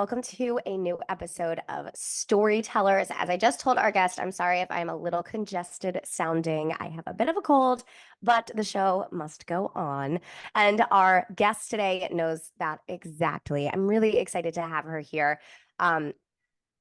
welcome to a new episode of Storytellers. As I just told our guest, I'm sorry if I'm a little congested sounding. I have a bit of a cold, but the show must go on. And our guest today knows that exactly. I'm really excited to have her here, um,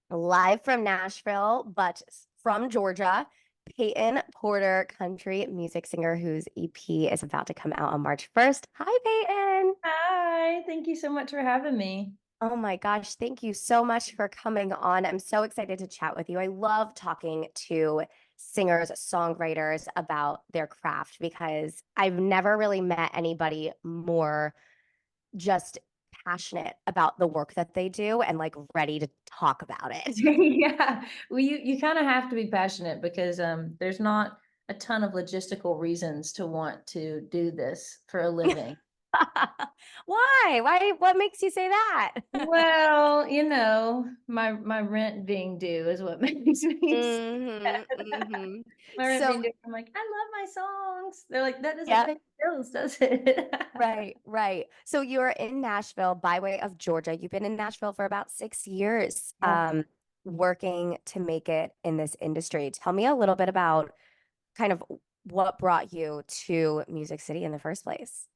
live from Nashville, but from Georgia. Peytan Porter, country music singer whose EP is about to come out on March 1st. Hi, Peyton. Hi, thank you so much for having me. Oh my gosh, thank you so much for coming on. I'm so excited to chat with you. I love talking to singers, songwriters about their craft because I've never really met anybody more just passionate about the work that they do and like ready to talk about it. Yeah, well, you kind of have to be passionate because there's not a ton of logistical reasons to want to do this for a living. Why? Why? What makes you say that? Well, my rent being due is what makes me sad. Hmm. My rent So, being due, I'm like, I love my songs. They're like, that doesn't yeah. pay bills, does it? Right, right. So you're in Nashville by way of Georgia. You've been in Nashville for about 6 years, Yeah. working to make it in this industry. Tell me a little bit about kind of what brought you to Music City in the first place.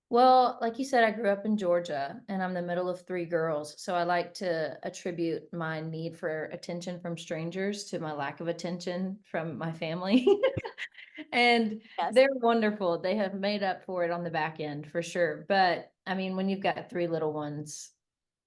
Well, like you said, I grew up in Georgia and I'm the middle of three girls. So I like to attribute my need for attention from strangers to my lack of attention from my family. And Yes. they're wonderful. They have made up for it on the back end for sure. But I mean, when you've got three little ones,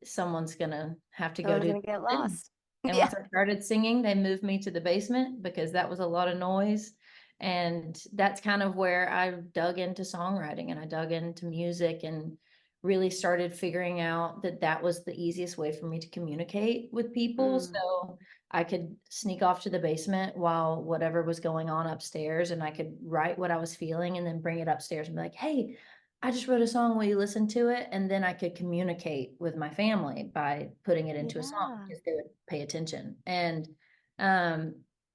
someone's gonna have to go Someone's do gonna get something. lost. And Yeah. once I started singing, they moved me to the basement because that was a lot of noise. And that's kind of where I dug into songwriting and I dug into music and really started figuring out that that was the easiest way for me to communicate with people. Mm, So I could sneak off to the basement while whatever was going on upstairs and I could write what I was feeling and then bring it upstairs and be like, hey, I just wrote a song. Will you listen to it? And then I could communicate with my family by putting it into a song yeah. because they would pay attention. And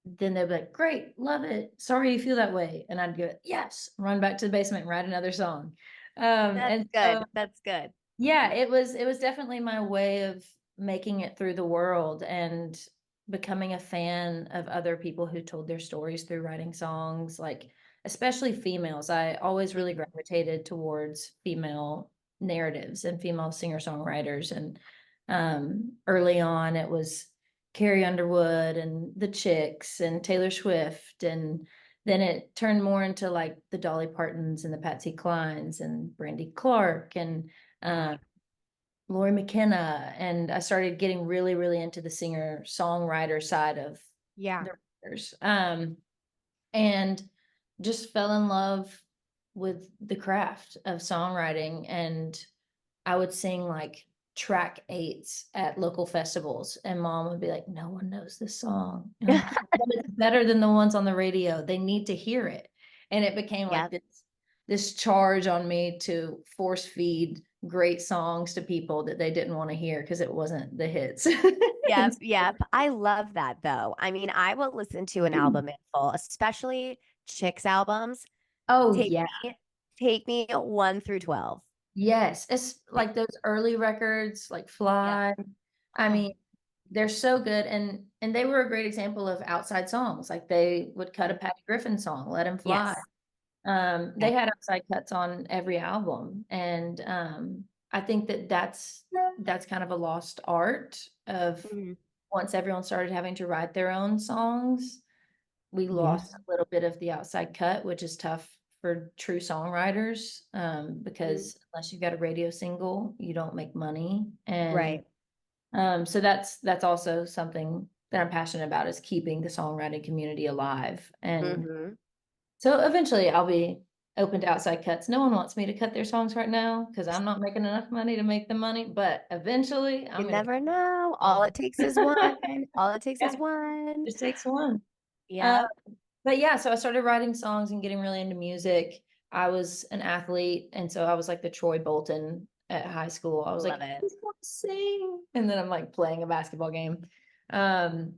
then they'd be like, great, love it. Sorry you feel that way. And I'd go, yes, run back to the basement and write another song. That's And so good. That's good. yeah, it was definitely my way of making it through the world and becoming a fan of other people who told their stories through writing songs, like especially females. I always really Mhm. gravitated towards female narratives and female singer-songwriters. And early on it was Carrie Underwood and the Chicks and Taylor Swift, and then it turned more into like the Dolly Partons and the Patsy Clines and Brandy Clark and Yeah. uh, Lori McKenna, and I started getting really, really into the singer songwriter side of Yeah. the writers, and just fell in love with the craft of songwriting. And I would sing like track eights at local festivals, and mom would be like, "No one knows this song." And I'm like, "Yeah, but it's better than the ones on the radio. They need to hear it." And it became Yeah. like this charge on me to force feed great songs to people that they didn't want to hear because it wasn't the hits. And Yep, yep. I love that though. I mean, I will listen to an album in full, especially Chicks albums. oh Take yeah, take me 1 through 12. yes, it's like those early records like Yep. Fly. I Oh, mean, they're so good, and they were a great example of outside songs. Like they would cut a mhm. Patty Griffin song, Let Him Fly. Yes. They Yep. had outside cuts on every album, and I think that that's kind of a lost art of Mhm. once everyone started having to write their own songs, we Yeah. lost a little bit of the outside cut, which is tough for true songwriters, Mhm. because unless you've got a radio single, you don't make money. And Right. so that's also something that I'm passionate about is keeping the songwriting community alive. And Hmm. so eventually I'll be open to outside cuts. No one wants me to cut their songs right now because I'm not making enough money to make the money, but eventually You I'm gonna never know. All song. it takes is one. All it takes is Yeah, one. just takes one. Uh, Yep. but yeah, so I started writing songs and getting really into music. I was an athlete, and so I was like the Troy Bolton at high school. I was Love like, I it. just want to sing. And then I'm like playing a basketball game. Um,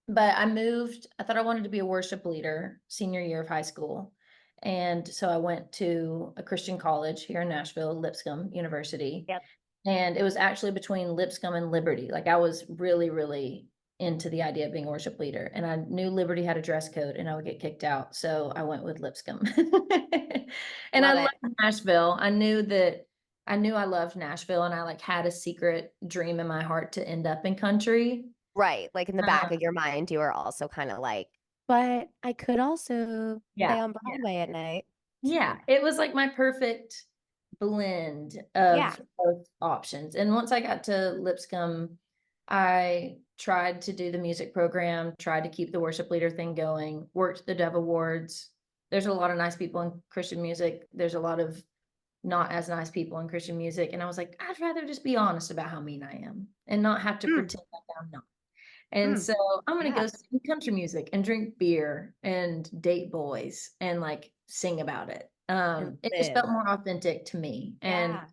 but I moved, I thought I wanted to be a worship leader senior year of high school. And so I went to a Christian college here in Nashville, Lipscomb University. Yep. And it was actually between Lipscomb and Liberty. Like I was really, really into the idea of being a worship leader. And I knew Liberty had a dress code and I would get kicked out. So I went with Lipscomb. And I Love loved it. Nashville. I knew I loved Nashville and I like had a secret dream in my heart to end up in country. Right. Like in the back Um, of your mind, you were also kind of like, but I could also play yeah. on Broadway at night. Yeah, it was like my perfect blend Yeah. of both options. And once I got to Lipscomb, I tried to do the music program, tried to keep the worship leader thing going, worked the Dove Awards. There's a lot of nice people in Christian music. There's a lot of not as nice people in Christian music. And I was like, I'd rather just be honest about how mean I am and not have to Mm, pretend like I'm not. And mm, so I'm gonna yeah. go sing country music and drink beer and date boys and like sing about it. And It just felt live. more authentic to me. And Yeah.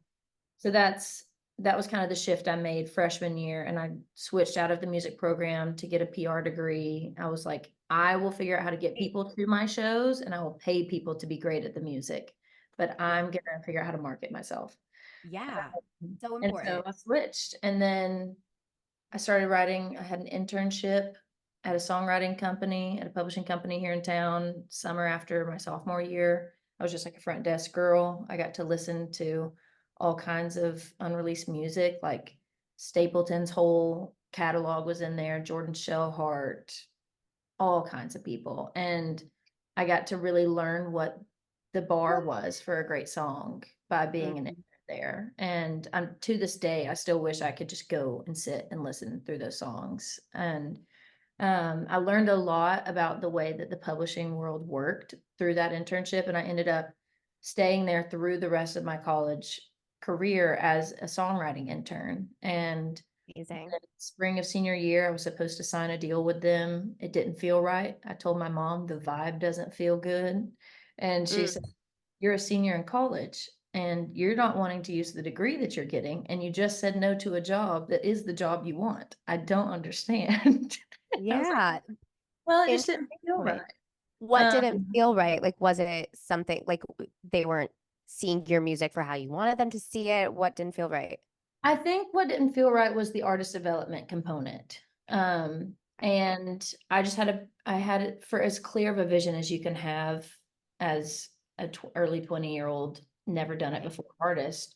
so that was kind of the shift I made freshman year. And I switched out of the music program to get a PR degree. I was like, I will figure out how to get people to my shows and I will pay people to be great at the music, but Yeah. I'm gonna figure out how to market myself. Yeah. So And so important. I switched. And then I started writing. I had an internship at a songwriting company, at a publishing company here in town, summer after my sophomore year. I was just like a front desk girl. I got to listen to all kinds of unreleased music, like Stapleton's whole catalog was in there, Jordan Shellhart, all kinds of people. And I got to really learn what the bar was for a great song by being an intern Mhm. there. And I'm to this day, I still wish I could just go and sit and listen through those songs. And I learned a lot about the way that the publishing world worked through that internship. And I ended up staying there through the rest of my college career as a songwriting intern. And Amazing. the spring of senior year, I was supposed to sign a deal with them. It didn't feel right. I told my mom the vibe doesn't feel good. And she said, Mm, you're a senior in college and you're not wanting to use the degree that you're getting. And you just said no to a job that is the job you want. I don't understand. I was like, yeah. well, it just Interesting didn't feel point. right. What didn't Um, feel right? Like, was it something like they weren't seeing your music for how you wanted them to see it? What didn't feel right? I think what didn't feel right was the artist development component. And I had it for as clear of a vision as you can have as a early 20-year-old, never done it Right. before artist.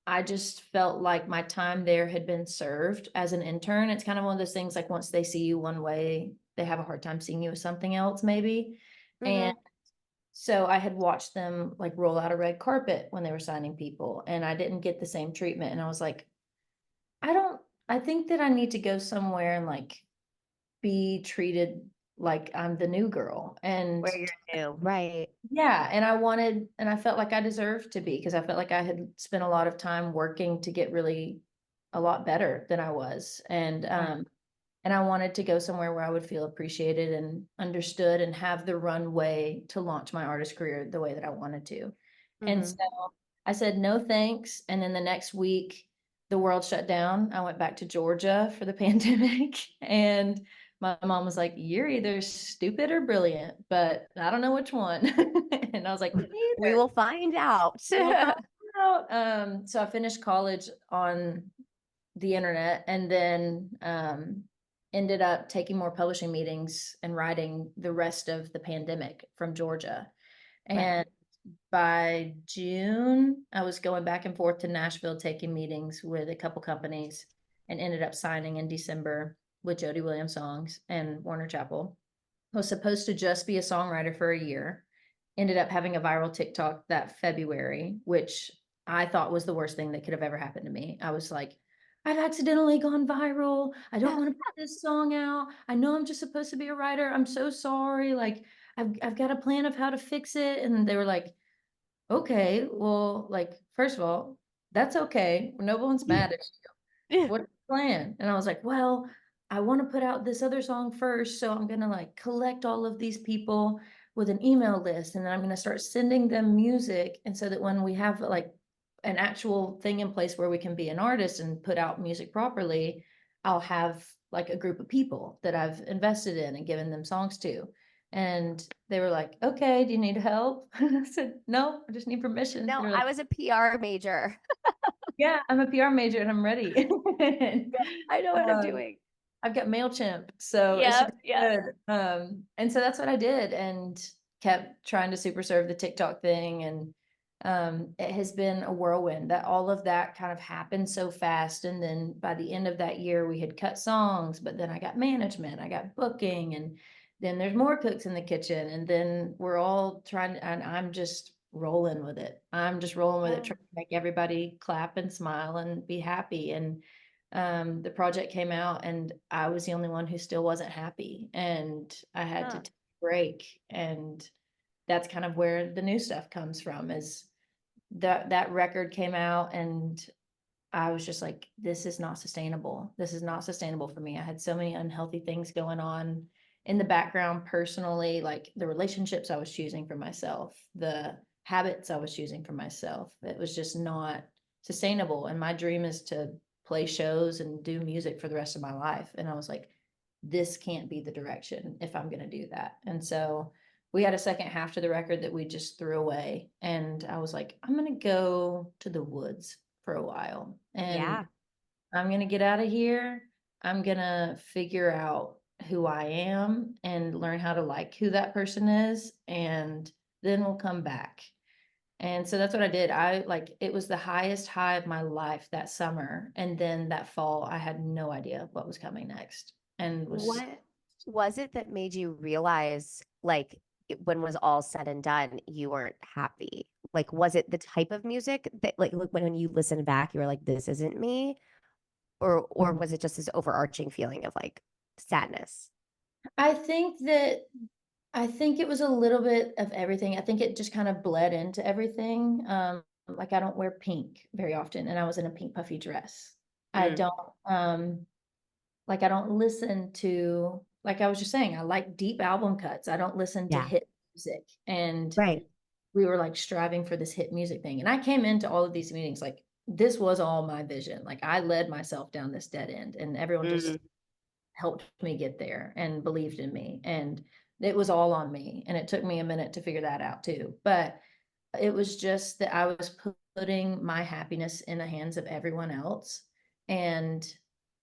I just felt like my time there had been served as an intern. It's kind of one of those things like once they see you one way, they have a hard time seeing you as something else, maybe. And Mm-hmm. so I had watched them like roll out a red carpet when they were signing people, and I didn't get the same treatment. And I was like, I don't, I think that I need to go somewhere and like be treated like I'm the new girl. And Where you're new. Right. yeah, and and I felt like I deserved to be because I felt like I had spent a lot of time working to get really a lot better than I was. Yeah. And I wanted to go somewhere where I would feel appreciated and understood and have the runway to launch my artist career the way that I wanted to. And so Mm-hmm. I said, no, thanks. And then the next week, the world shut down. I went back to Georgia for the pandemic. And my mom was like, you're either stupid or brilliant, but I don't know which one. And I was like, We neither. will find out. We'll find out. So I finished college on the internet and then ended up taking more publishing meetings and writing the rest of the pandemic from Georgia. Right. And by June, I was going back and forth to Nashville taking meetings with a couple companies and ended up signing in December with Jody Williams Songs and Warner Chappell. I was supposed to just be a songwriter for a year. Ended up having a viral TikTok that February, which I thought was the worst thing that could have ever happened to me. I was like, I've accidentally gone viral. I don't want to put this song out. I know I'm just supposed to be a writer. I'm so sorry. Like, I've got a plan of how to fix it. And they were like, okay, well, like, first of all, that's okay. No one's mad at you. What's the plan? And I was like, well, I want to put out this other song first. So I'm going to like collect all of these people with an email list. And then I'm going to start sending them music. And so that when we have like an actual thing in place where we can be an artist and put out music properly, I'll have like a group of people that I've invested in and given them songs to. And they were like, okay, do you need help? I said, no, I just need permission. No, They're I like, was a PR major. Yeah, I'm a PR major and I'm ready. And, Yeah, I know what I'm um, doing. I've got MailChimp, so it should Yep, be yep. good. And so that's what I did and kept trying to super serve the TikTok thing. And it has been a whirlwind that all of that kind of happened so fast. And then by the end of that year, we had cut songs, but then I got management, I got booking, and then there's more cooks in the kitchen. And then we're all trying, and I'm just rolling with it. I'm just rolling with it, Yeah. trying to make everybody clap and smile and be happy. And the project came out and I was the only one who still wasn't happy, and I had to Huh. take a break. And that's kind of where the new stuff comes from, is that record came out and I was just like, this is not sustainable. This is not sustainable for me. I had so many unhealthy things going on in the background personally, like the relationships I was choosing for myself, the habits I was choosing for myself. It was just not sustainable. And my dream is to play shows and do music for the rest of my life. And I was like, this can't be the direction if I'm going to do that. And so we had a second half to the record that we just threw away. And I was like, I'm going to go to the woods for a while and Yeah. I'm going to get out of here. I'm going to figure out who I am and learn how to like who that person is. And then we'll come back. And so that's what I did. I like, it was the highest high of my life that summer. And then that fall, I had no idea what was coming next and was, What was it that made you realize, like, when was all said and done, you weren't happy? Like, was it the type of music that, like, when you listen back, you were like, this isn't me? Or was it just this overarching feeling of like sadness? I think that I think it was a little bit of everything. I think it just kind of bled into everything. Like I don't wear pink very often, and I was in a pink puffy dress. I Mm, don't like I don't listen to, like I was just saying, I like deep album cuts. I don't listen to yeah. hit music. And Right. we were like striving for this hit music thing. And I came into all of these meetings like this was all my vision. Like I led myself down this dead end and everyone Mm, just helped me get there and believed in me. And it was all on me. And it took me a minute to figure that out too. But it was just that I was putting my happiness in the hands of everyone else. And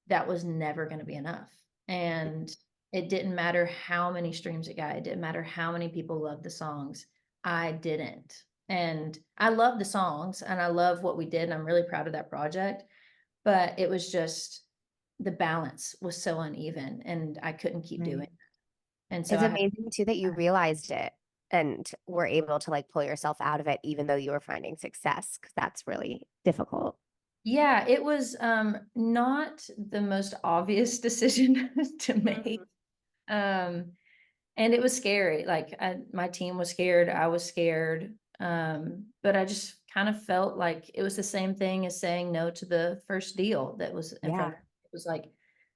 that was never going to be enough. And it didn't matter how many streams it got. It didn't matter how many people loved the songs. I didn't. And I love the songs and I love what we did. And I'm really proud of that project. But it was just the balance was so uneven and I couldn't keep doing right. it. And so It's I had, amazing too that you realized it and were able to like pull yourself out of it, even though you were finding success, because that's really difficult. yeah, it was not the most obvious decision to make. Mhm. Um, and it was scary. Like my team was scared, I was scared. But I just kind of felt like it was the same thing as saying no to the first deal that was in front Yeah. of me. It was like,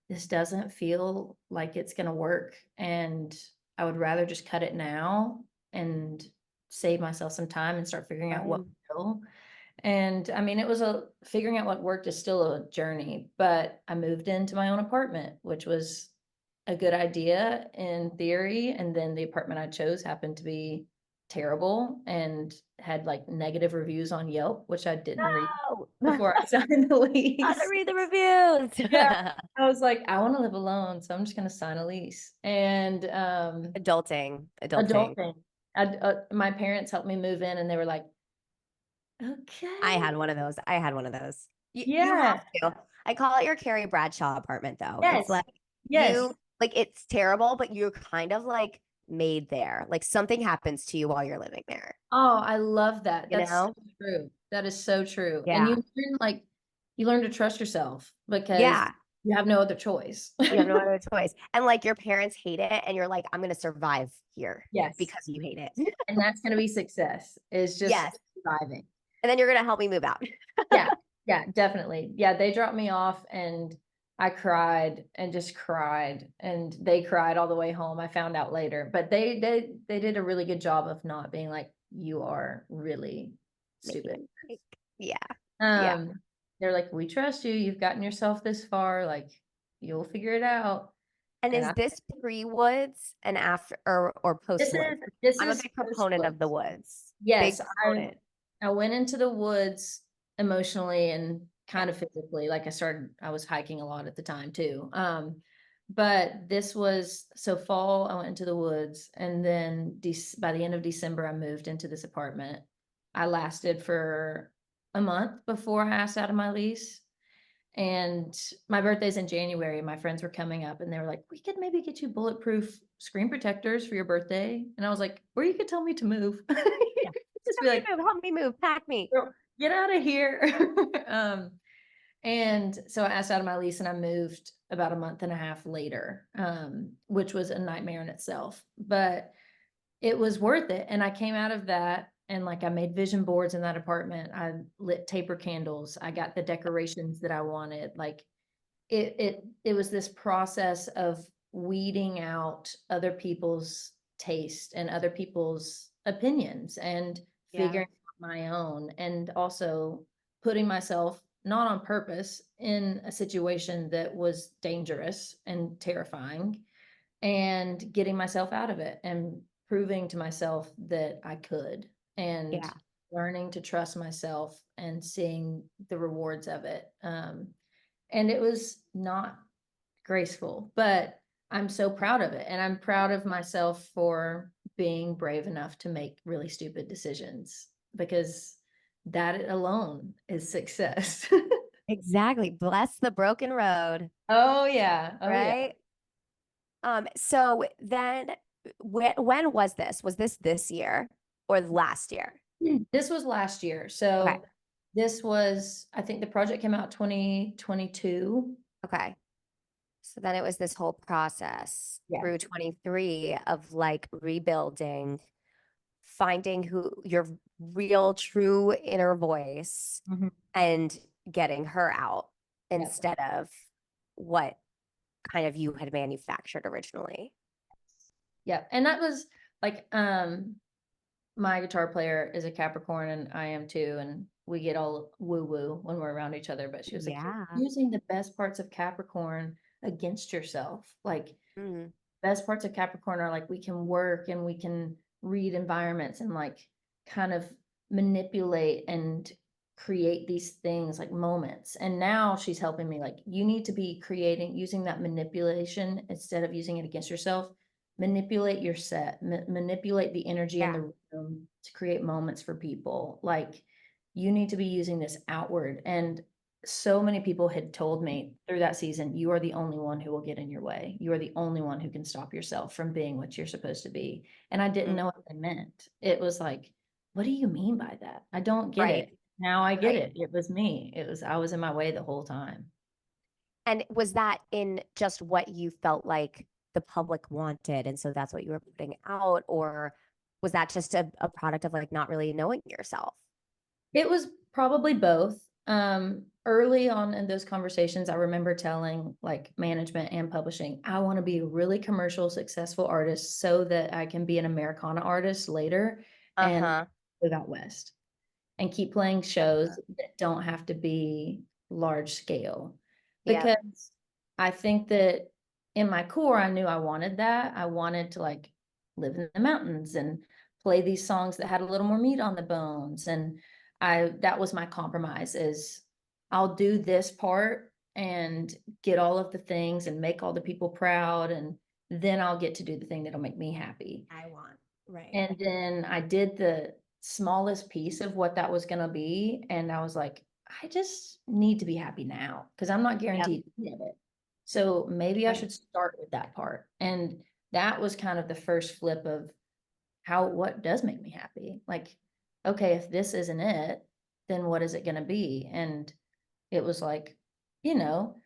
this doesn't feel like it's gonna work. And I would rather just cut it now and save myself some time and start figuring out what Right. will. And I mean, it was a figuring out what worked is still a journey, but I moved into my own apartment, which was a good idea in theory. And then the apartment I chose happened to be terrible and had like negative reviews on Yelp, which I didn't read No. before I signed the Gotta lease. read the reviews. Yeah. I was like, I want to live alone, so I'm just going to sign a lease. And Adulting, adulting. adulting. My parents helped me move in and they were like, I okay. had one of those. I had one of those. You Yeah. have to. I call it your Carrie Bradshaw apartment, though. It's Yes. like Yes. it's terrible, but you're kind of like made there. Like something happens to you while you're living there, Oh, I love that. you That's so know? true. That is so true. And Yeah. you learn to trust yourself because Yeah. you have no other choice. You have no other choice. And like your parents hate it, and you're like, I'm gonna survive here Yes. because you hate it. And that's going to be success is just Yes. surviving. And then you're gonna help me move out. Yeah. Yeah, definitely. Yeah, they dropped me off and I cried and just cried and they cried all the way home. I found out later, but they did a really good job of not being like you are really Making stupid. a mistake. Yeah. Yeah. Um, they're like, we trust you. You've gotten yourself this far. Like, you'll figure it out. And And is I, this pre-woods and after or this post-woods? is this I'm a is big post proponent of the woods. woods. Big Yes, proponent. I went into the woods emotionally and kind of physically. Like I was hiking a lot at the time too. But this was so fall, I went into the woods, and then by the end of December, I moved into this apartment. I lasted for a month before I asked out of my lease. And my birthday's in January. My friends were coming up and they were like, we could maybe get you bulletproof screen protectors for your birthday. And I was like, or you could tell me to move. Yeah. Just be Help me like, move, help me move, pack me. "Girl, get out of here." And so I asked out of my lease and I moved about a month and a half later, which was a nightmare in itself, but it was worth it. And I came out of that and like I made vision boards in that apartment. I lit taper candles. I got the decorations that I wanted. Like it was this process of weeding out other people's taste and other people's opinions and Yeah. figuring out my own, and also putting myself, not on purpose, in a situation that was dangerous and terrifying, and getting myself out of it and proving to myself that I could, and Yeah. learning to trust myself and seeing the rewards of it. And it was not graceful, but I'm so proud of it. And I'm proud of myself for being brave enough to make really stupid decisions, because that alone is success. Exactly. Bless the broken road, Oh yeah. Oh yeah. right? So then when was this? Was this year or last year? This was last year. Okay. So this was, I think the project came out 2022. Okay. So then it was this whole process Yeah. through 23 of like rebuilding, finding who your real true inner voice Mhm. and getting her out Yep. instead of what kind of you had manufactured originally. Yep. And that was like, my guitar player is a Capricorn and I am too, and we get all woo woo when we're around each other. But she was like, "You're Yeah. using the best parts of Capricorn against yourself. Like, Mm, best parts of Capricorn are like we can work and we can read environments and like kind of manipulate and create these things like moments." And now she's helping me like, you need to be creating using that manipulation instead of using it against yourself. Manipulate your set, manipulate the energy in yeah. the room to create moments for people. Like, you need to be using this outward. And so many people had told me through that season, you are the only one who will get in your way. You are the only one who can stop yourself from being what you're supposed to be. And I didn't Mm, know what they meant. It was like, what do you mean by that? I don't get right. it. Now I get Right. it. It was me. I was in my way the whole time. And was that in just what you felt like the public wanted? And so that's what you were putting out? Or was that just a product of like not really knowing yourself? It was probably both. Early on in those conversations, I remember telling like management and publishing, I want to be a really commercial successful artist so that I can be an Americana artist later and Uh-huh. live out west and keep playing shows that don't have to be large scale. Yep. Because I think that in my core, I knew I wanted that. I wanted to like live in the mountains and play these songs that had a little more meat on the bones. And that was my compromise, is I'll do this part and get all of the things and make all the people proud. And then I'll get to do the thing that'll make me happy. I want. Right. And then I did the smallest piece of what that was going to be. And I was like, I just need to be happy now because I'm not Yep. guaranteed any of it. So maybe I Right. should start with that part. And that was kind of the first flip of what does make me happy. Like, okay, if this isn't it, then what is it going to be? And it was like, you know,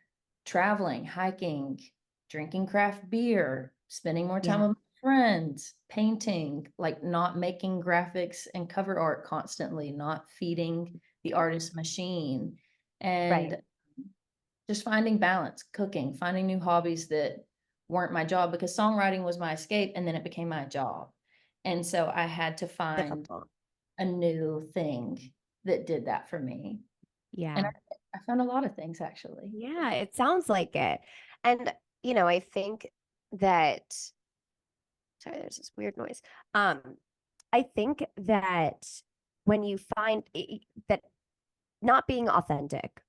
traveling, hiking, drinking craft beer, spending more time Yeah. with my friends, painting, like not making graphics and cover art constantly, not feeding the artist machine, Right. and just finding balance, cooking, finding new hobbies that weren't my job, because songwriting was my escape and then it became my job. And so I had to find Difficult. a new thing that did that for me. And Yeah. I found a lot of things actually. Yeah, it sounds like it. And, I think that, sorry, there's this weird noise. Um, I think that when you find that not being authentic,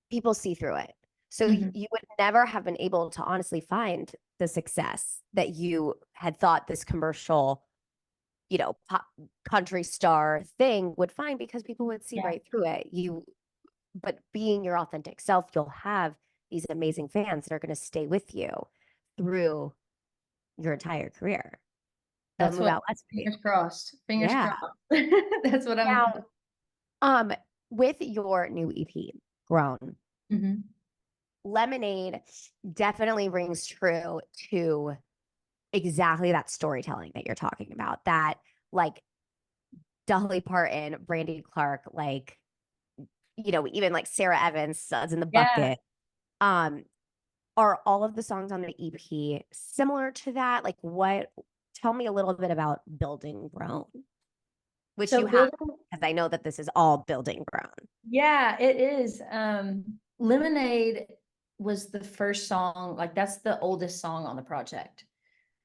people see through it. So Mhm. you would never have been able to honestly find the success that you had thought this commercial, pop country star thing would find, because people would see Yeah, right through it. But being your authentic self, you'll have these amazing fans that are going to stay with you through your entire career. They'll that's move what, out west for you. fingers crossed, fingers Yeah. crossed. That's what I'm. Now, um, with your new EP, Grown, Mhm. Lemonade definitely rings true to exactly that storytelling that you're talking about. That, like, Dolly Parton, Brandy Clark, like, even like Sarah Evans, Suds in the Yeah. Bucket. Um, are all of the songs on the EP similar to that? Like, tell me a little bit about Building Grown, which So you have, building, because I know that this is all Building Grown. yeah, it is. Lemonade was the first song, like that's the oldest song on the project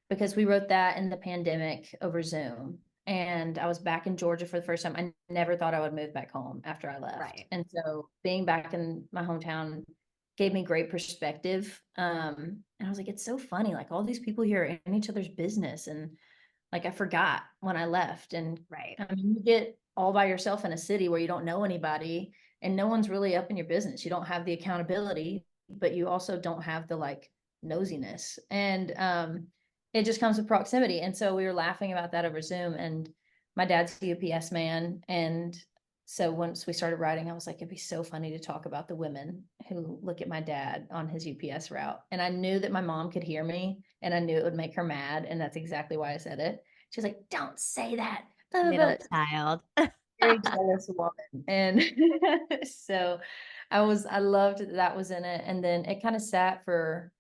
because we wrote that in the pandemic over Zoom. And I was back in Georgia for the first time. I never thought I would move back home after I left. Right. And so being back in my hometown gave me great perspective. And I was like, it's so funny. Like all these people here are in each other's business. And like I forgot when I left. And Right. I mean, you get all by yourself in a city where you don't know anybody and no one's really up in your business. You don't have the accountability, but you also don't have the like nosiness. And it just comes with proximity. And so we were laughing about that over Zoom. And my dad's a UPS man. And so once we started writing, I was like, it'd be so funny to talk about the women who look at my dad on his UPS route. And I knew that my mom could hear me and I knew it would make her mad. And that's exactly why I said it. She's like, don't say that. Middle But child. very jealous woman. And so I loved that was in it. And then it kind of sat for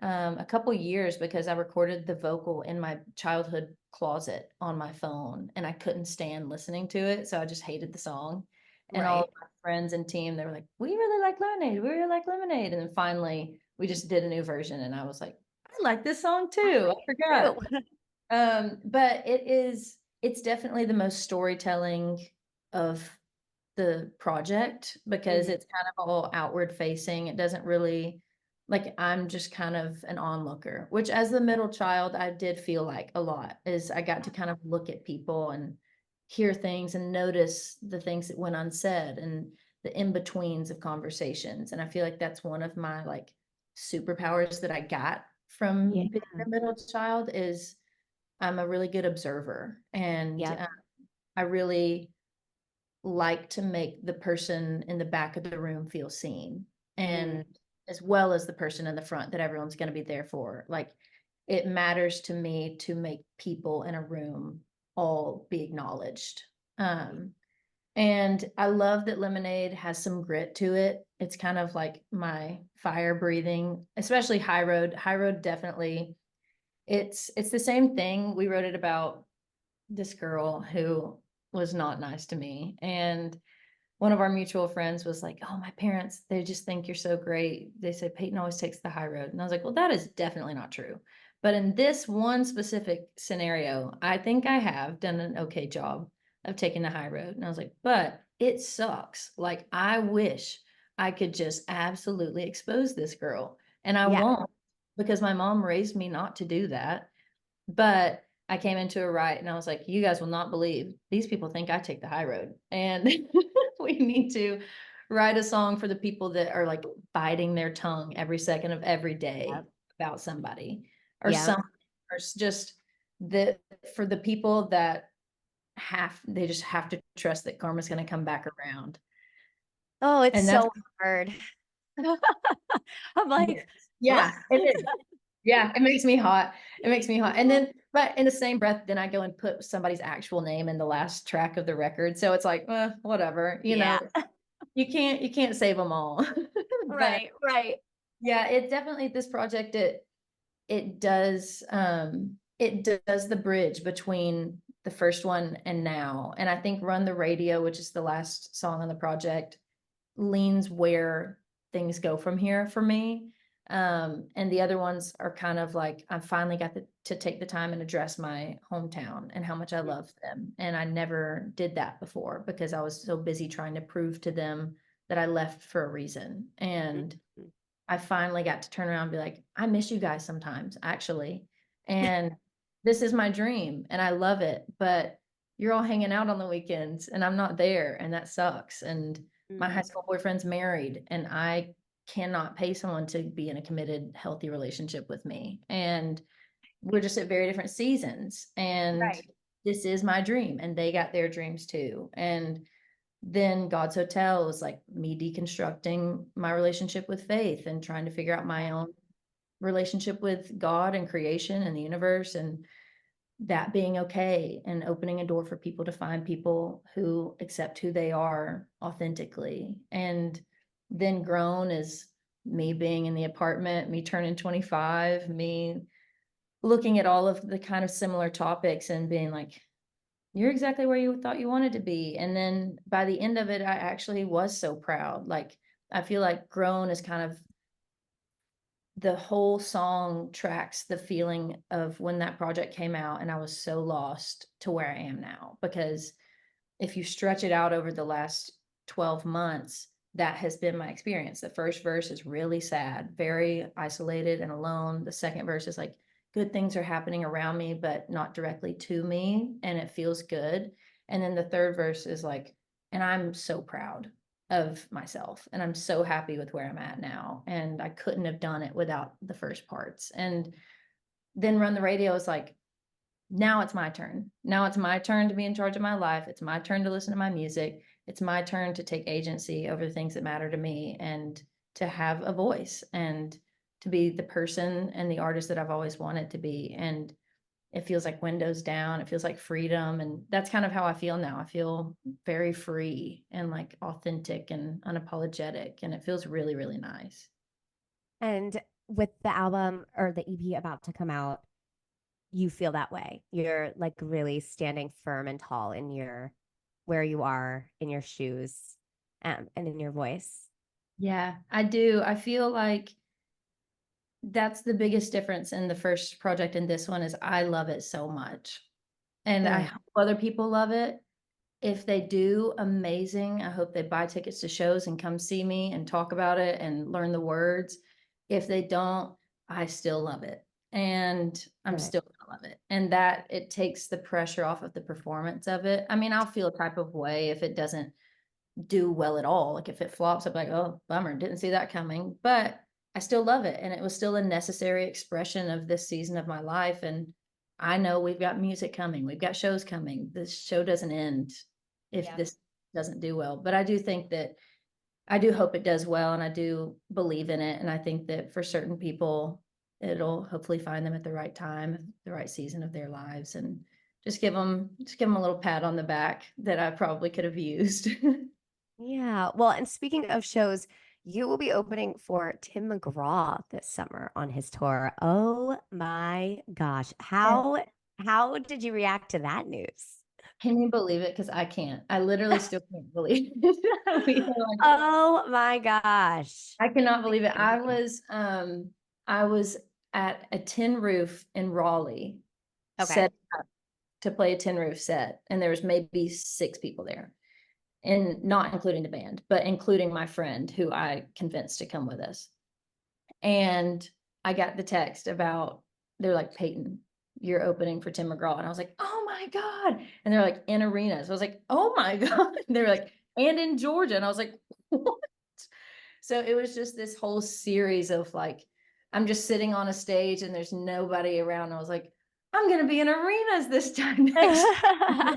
a couple years because I recorded the vocal in my childhood closet on my phone and I couldn't stand listening to it. So I just hated the song. And all of Right. my friends and team, they were like, we really like Lemonade. We really like Lemonade. And then finally we just did a new version and I was like, I like this song I too. I like forgot. it too. But it's definitely the most storytelling of the project because Mhm. it's kind of all outward facing. It doesn't really like I'm just kind of an onlooker, which as the middle child, I did feel like a lot is I got to kind of look at people and hear things and notice the things that went unsaid and the in-betweens of conversations. And I feel like that's one of my like superpowers that I got from Yeah. being a middle child is I'm a really good observer and Yep. I really like to make the person in the back of the room feel seen Mm. and as well as the person in the front that everyone's going to be there for. Like it matters to me to make people in a room all be acknowledged. Um, and I love that Lemonade has some grit to it. It's kind of like my fire breathing, especially High Road. High Road definitely it's the same thing. We wrote it about this girl who was not nice to me. And one of our mutual friends was like, oh, my parents, they just think you're so great. They say Peyton always takes the high road. And I was like, well, that is definitely not true. But in this one specific scenario, I think I have done an okay job of taking the high road. And I was like, but it sucks. Like, I wish I could just absolutely expose this girl. And I Yeah. won't because my mom raised me not to do that. But I came into a riot and I was like, you guys will not believe these people think I take the high road. And we need to write a song for the people that are like biting their tongue every second of every day Yep. about somebody or Yep. something, or just the for the people that they just have to trust that karma's going to come back around. Oh, it's And that's so hard. I'm like, yeah, it is. Yeah, it makes me hot. It makes me hot. And then, but in the same breath, then I go and put somebody's actual name in the last track of the record. So it's like, whatever, yeah. you can't save them all. But Right. Right. yeah, it definitely, this project, it does the bridge between the first one and now. And I think Run the Radio, which is the last song on the project, leans where things go from here for me. And the other ones are kind of like, I finally got to take the time and address my hometown and how much I love them. And I never did that before because I was so busy trying to prove to them that I left for a reason. And Mhm. I finally got to turn around and be like, I miss you guys sometimes, actually. And this is my dream and I love it. But you're all hanging out on the weekends and I'm not there. And that sucks. And my high Mm. school boyfriend's married and I cannot pay someone to be in a committed, healthy relationship with me. And we're just at very different seasons. And Right. this is my dream. And they got their dreams too. And then God's Hotel was like me deconstructing my relationship with faith and trying to figure out my own relationship with God and creation and the universe and that being okay and opening a door for people to find people who accept who they are authentically. And then grown is me being in the apartment, me turning 25, me looking at all of the kind of similar topics and being like, you're exactly where you thought you wanted to be. And then by the end of it, I actually was so proud. Like, I feel like grown is kind of the whole song tracks the feeling of when that project came out and I was so lost to where I am now. Because if you stretch it out over the last 12 months, that has been my experience. The first verse is really sad, very isolated and alone. The second verse is like, good things are happening around me, but not directly to me. And it feels good. And then the third verse is like, and I'm so proud of myself and I'm so happy with where I'm at now. And I couldn't have done it without the first parts. And then Run the Radio is like, now it's my turn. Now it's my turn to be in charge of my life. It's my turn to listen to my music. It's my turn to take agency over the things that matter to me and to have a voice and to be the person and the artist that I've always wanted to be. And it feels like windows down. It feels like freedom. And that's kind of how I feel now. I feel very free and like authentic and unapologetic. And it feels really, really nice. And with the album or the EP about to come out, you feel that way. You're like really standing firm and tall in your where you are in your shoes, and in your voice. Yeah, I do. I feel like that's the biggest difference in the first project and this one is I love it so much. And I Good. hope other people love it. If they do, amazing. I hope they buy tickets to shows and come see me and talk about it and learn the words. If they don't, I still love it. And I'm Good. still gonna love it. And that it takes the pressure off of the performance of it. I mean, I'll feel a type of way if it doesn't do well at all. Like if it flops, I'm like, oh, bummer, didn't see that coming. But I still love it. And it was still a necessary expression of this season of my life. And I know we've got music coming, we've got shows coming. This show doesn't end if Yeah. this doesn't do well. But I do think that I do hope it does well and I do believe in it. And I think that for certain people, it'll hopefully find them at the right time, the right season of their lives. And just give them a little pat on the back that I probably could have used. Yeah. Well, and speaking of shows, you will be opening for Tim McGraw this summer on his tour. Oh my gosh. How did you react to that news? Can you believe it? Because I can't. I literally still can't believe it. We are like, Oh my gosh. I cannot believe it. I was at a tin roof in Raleigh, Okay. set up to play a tin roof set, and there was maybe 6 people there, and not including the band, but including my friend who I convinced to come with us. And I got the text about they're like, Peyton, you're opening for Tim McGraw. And I was like, oh my God. And they're like in arenas. I was like, oh my God. They're like, and in Georgia. And I was like, what? So it was just this whole series of like, I'm just sitting on a stage and there's nobody around. I was like, I'm gonna be in arenas this time next year.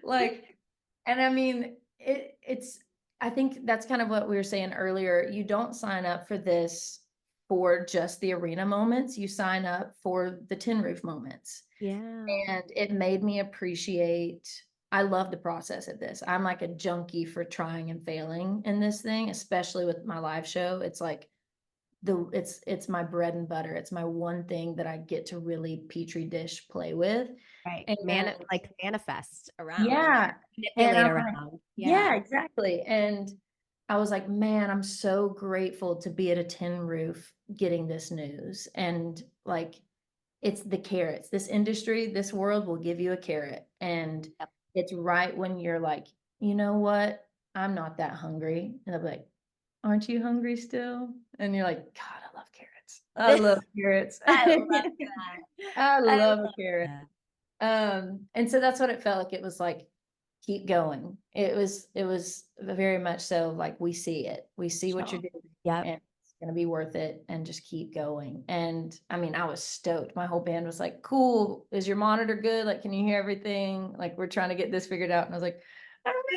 Like, and I mean, it's, I think that's kind of what we were saying earlier. You don't sign up for this for just the arena moments. You sign up for the tin roof moments. Yeah. And it made me appreciate, I love the process of this. I'm like a junkie for trying and failing in this thing, especially with my live show. It's like it's my bread and butter. It's my one thing that I get to really petri dish play with. Right. And Like manifest around and yeah. And manipulate around. yeah, Yeah. exactly. And I was like, man, I'm so grateful to be at a tin roof getting this news. And like, it's the carrots. This industry, this world will give you a carrot. And Yep. it's right when you're like, you know what? I'm not that hungry. And they'll be like, aren't you hungry still? And you're like, God, I love carrots. I love carrots. I love that. I I love a love carrot. that. And so that's what it felt like. It was like, keep going. It was very much so like we see it. We see what you're Sure. doing Yep. and it's gonna be worth it and just keep going. And I mean, I was stoked. My whole band was like, cool. Is your monitor good? Like, can you hear everything? Like, we're trying to get this figured out. And I was like, I don't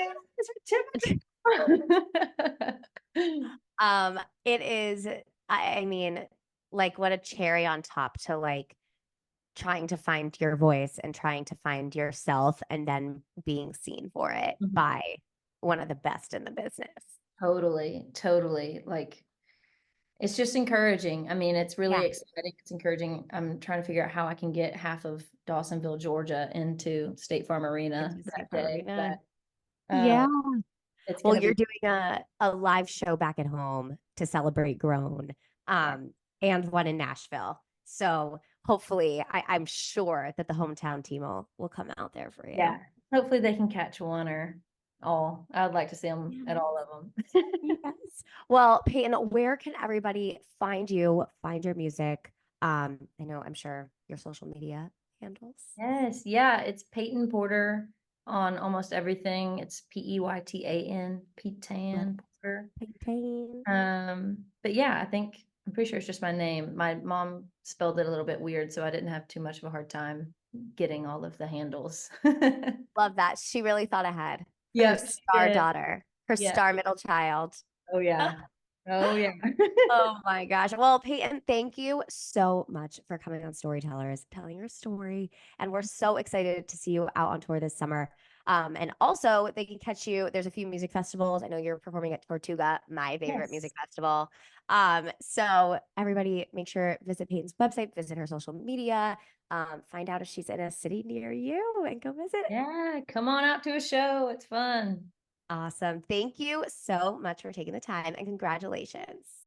know. It is, I mean, like what a cherry on top to like trying to find your voice and trying to find yourself and then being seen for it Mhm. by one of the best in the business. Totally, totally. Like, it's just encouraging. I mean, it's really Yeah. exciting. It's encouraging. I'm trying to figure out how I can get half of Dawsonville, Georgia into State Farm Arena Into that State Farm day. Arena. But Yeah. it's Well, gonna you're be, doing a live show back at home to celebrate Grown, yeah. and one in Nashville. So hopefully, I'm sure that the hometown team will come out there for Yeah. you. Hopefully they can catch one or all. I would like to see them at Yes. all of them. Yes. Well, Peyton, where can everybody find you, find your music? I know, I'm sure your social media handles. Yes, yeah, it's Peyton Porter on almost everything. It's Peytan, Love Peytan Porter. Peyton. But yeah, I'm pretty sure it's just my name. My mom spelled it a little bit weird, so I didn't have too much of a hard time getting all of the handles. Love that. She really thought ahead. Her Yep, she star did. daughter, her Yeah. star middle child. Oh yeah. Oh yeah. Oh my gosh. Well, Peyton, thank you so much for coming on Storytellers, telling your story. And we're so excited to see you out on tour this summer. And also, they can catch you. There's a few music festivals. I know you're performing at Tortuga, my favorite Yes. music festival. So everybody, make sure visit Peyton's website, visit her social media, find out if she's in a city near you, and go visit. Yeah, come on out to a show. It's fun. Awesome. Thank you so much for taking the time, and congratulations.